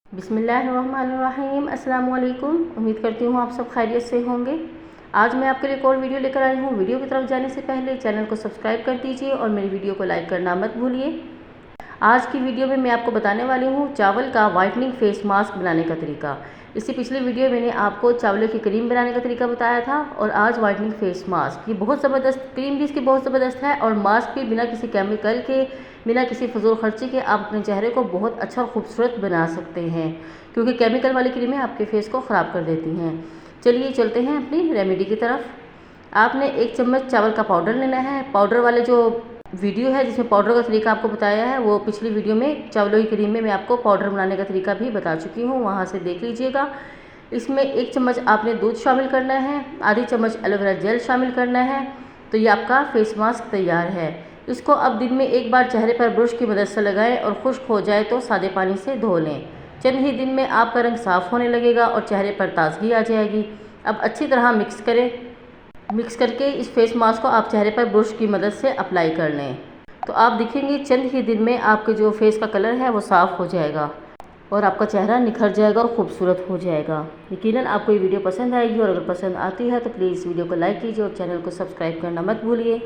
बिस्मिल्लाहिर्रहमानिर्रहीम। अस्सलाम वालेकुम। उम्मीद करती हूँ आप सब खैरियत से होंगे। आज मैं आपके लिए एक और वीडियो लेकर आई हूँ। वीडियो की तरफ जाने से पहले चैनल को सब्सक्राइब कर दीजिए और मेरी वीडियो को लाइक करना मत भूलिए। आज की वीडियो में मैं आपको बताने वाली हूँ चावल का वाइटनिंग फेस मास्क बनाने का तरीका। इससे पिछले वीडियो मैंने आपको चावलों की क्रीम बनाने का तरीका बताया था और आज वाइटनिंग फेस मास्क। ये बहुत ज़बरदस्त क्रीम भी इसकी बहुत ज़बरदस्त है और मास्क भी बिना किसी केमिकल के, बिना किसी फजूल खर्ची के आप अपने चेहरे को बहुत अच्छा और खूबसूरत बना सकते हैं, क्योंकि केमिकल वाली क्रीमें आपके फेस को ख़राब कर देती हैं। चलिए चलते हैं अपनी रेमेडी की तरफ। आपने 1 चम्मच चावल का पाउडर लेना है। पाउडर वाले जो वीडियो है जिसमें पाउडर का तरीका आपको बताया है, वो पिछली वीडियो में चावलों की क्रीम में मैं आपको पाउडर बनाने का तरीका भी बता चुकी हूँ, वहाँ से देख लीजिएगा। इसमें 1 चम्मच आपने दूध शामिल करना है, आधी चम्मच एलोवेरा जेल शामिल करना है। तो ये आपका फेस मास्क तैयार है। इसको अब दिन में एक बार चेहरे पर ब्रश की मदद से लगाएं और खुश्क हो जाए तो सादे पानी से धो लें। चंद ही दिन में आपका रंग साफ़ होने लगेगा और चेहरे पर ताजगी आ जाएगी। अब अच्छी तरह मिक्स करें। मिक्स करके इस फेस मास्क को आप चेहरे पर ब्रश की मदद से अप्लाई कर लें। तो आप देखेंगे चंद ही दिन में आपके जो फेस का कलर है वो साफ़ हो जाएगा और आपका चेहरा निखर जाएगा और ख़ूबसूरत हो जाएगा। यकीनन आपको ये वीडियो पसंद आएगी और अगर पसंद आती है तो प्लीज़ वीडियो को लाइक कीजिए और चैनल को सब्सक्राइब करना मत भूलिए।